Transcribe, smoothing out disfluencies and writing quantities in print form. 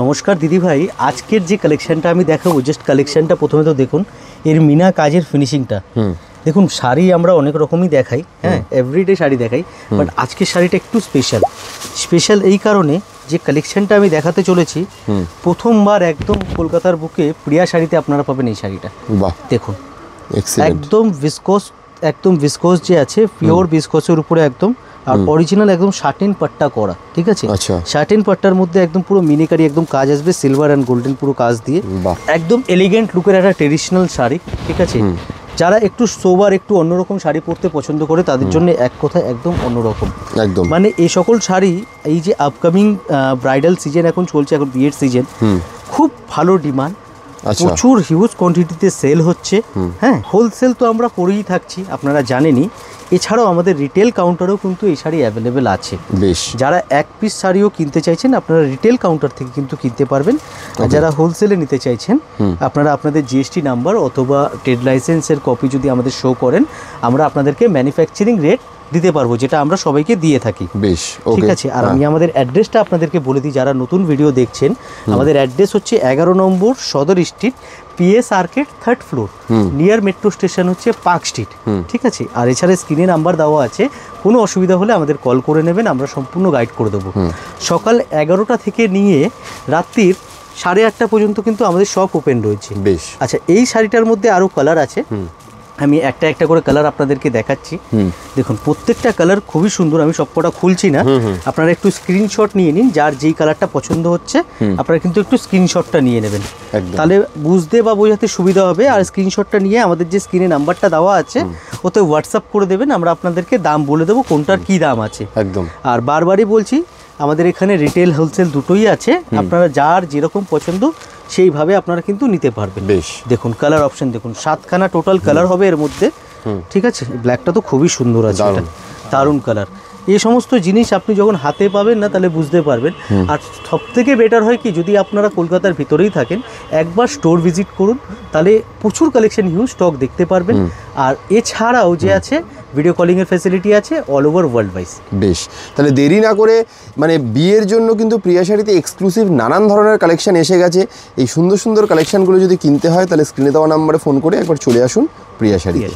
নমস্কার দিদি ভাই, আজকের যে কালেকশনটা আমি দেখাবো, জাস্ট কালেকশনটা প্রথমে তো দেখুন এর মিনা কাজের ফিনিশিংটা। দেখুন শাড়ি আমরা অনেক রকমই দেখাই, হ্যাঁ এভরিডে শাড়ি দেখাই, বাট আজকের শাড়িটা একটু স্পেশাল এই কারণে যে কালেকশনটা আমি দেখাতে চলেছি প্রথমবার একদম কলকাতার বুকে প্রিয়া শাড়িতে আপনারা পাবেন এই শাড়িটা। বাহ, দেখুন একদম ভিসকোস যে আছে, পিওর ভিসকোসের উপরে একদম, আর অরিজিনাল একদম শার্টিন পাট্টা করা, ঠিক আছে। শার্টিন পাট্টার মধ্যে একদম পুরো মিনিকারি একদম কাজ আসবে, সিলভার অ্যান্ড গোল্ডেন পুরো কাজ দিয়ে, একদম এলিগেন্ট লুকের একটা ট্রেডিশনাল শাড়ি, ঠিক আছে। যারা একটু সোবার একটু অন্যরকম শাড়ি পরতে পছন্দ করে তাদের জন্য এক কথা একদম অন্যরকম, একদম মানে এই সকল শাড়ি এই যে আপকামিং ব্রাইডাল সিজন এখন চলছে, এখন বিয়ের সিজন, খুব ভালো ডিমান্ড, প্রচুর হিউজ কোয়ান্টিটিতে সেল হচ্ছে। হ্যাঁ, হোলসেল তো আমরা করেই থাকছি, আপনারা জানেনই। এছাড়াও আমাদের রিটেল কাউন্টারেও কিন্তু এই শাড়ি অ্যাভেলেবেল আছে। বেশ, যারা এক পিস শাড়িও কিনতে চাইছেন আপনারা রিটেল কাউন্টার থেকে কিন্তু কিনতে পারবেন, আর যারা হোলসেলে নিতে চাইছেন আপনারা আপনাদের জিএসটি নাম্বার অথবা ট্রেড লাইসেন্সের কপি যদি আমাদের শো করেন, আমরা আপনাদেরকে ম্যানুফ্যাকচারিং রেট দিতে পারবো, যেটা আমরা সবাইকে দিয়ে থাকি। বেশ, ঠিক আছে। আর আমি আমাদের অ্যাড্রেসটা আপনাদেরকে বলে দিই, যারা নতুন ভিডিও দেখছেন, আমাদের অ্যাড্রেস হচ্ছে 11 নম্বর সদর street, PS arcade, 3rd floor, near metro station হচ্ছে পার্ক স্ট্রিট, ঠিক আছে। আর এছাড়া স্ক্রিনে নাম্বার দেওয়া আছে, কোনো অসুবিধা হলে আমাদের কল করে নেবেন, আমরা সম্পূর্ণ গাইড করে দেবো। সকাল 11টা থেকে নিয়ে রাত্রির 8:30 পর্যন্ত কিন্তু আমাদের শপ ওপেন রয়েছে। বেশ, আচ্ছা, এই শাড়িটার মধ্যে আরও কালার আছে, আমি একটা একটা করে কালার আপনাদেরকে দেখাচ্ছি। দেখুন প্রত্যেকটা কালার খুবই সুন্দর, আমি সবকটা খুলছি না, আপনারা একটু স্ক্রিনশট নিয়ে নিন, যার যেই কালারটা পছন্দ হচ্ছে আপনারা কিন্তু একটু স্ক্রিনশটটা নিয়ে নেবেন, তাহলে বুঝতে বা বোঝাতে সুবিধা হবে। আর স্ক্রিনশটটা নিয়ে আমাদের যে স্ক্রিনে নাম্বারটা দেওয়া আছে ওতে হোয়াটসঅ্যাপ করে দেবেন, আমরা আপনাদেরকে দাম বলে দেবো কোনটার কি দাম আছে একদম। আর বারবারই বলছি, আমাদের এখানে রিটেল হোলসেল দুটোই আছে, আপনারা যার যেরকম পছন্দ সেইভাবে আপনারা কিন্তু নিতে পারবেন। বেশ, দেখুন কালার অপশন দেখুন, 7খানা টোটাল কালার হবে এর মধ্যে, ঠিক আছে। ব্ল্যাকটা তো খুবই সুন্দর আছে, দারুণ কালার। এই সমস্ত জিনিস আপনি যখন হাতে পাবেন না তাহলে বুঝতে পারবেন। আর সব থেকে বেটার হয় কি, যদি আপনারা কলকাতার ভিতরেই থাকেন একবার স্টোর ভিজিট করুন, তাহলে প্রচুর কালেকশন হিউজ স্টক দেখতে পারবেন। আর এছাড়াও যে আছে ভিডিও কলিংয়ের ফ্যাসিলিটি আছে অল ওভার ওয়ার্ল্ড ওয়াইজ। বেশ, তাহলে দেরি না করে, মানে বিয়ের জন্য কিন্তু প্রিয়া শাড়িতে এক্সক্লুসিভ নানান ধরনের কালেকশন এসে গেছে। এই সুন্দর সুন্দর কালেকশনগুলো যদি কিনতে হয় তাহলে স্ক্রিনে দেওয়া নাম্বারে ফোন করে একবার চলে আসুন প্রিয়া শাড়িতে।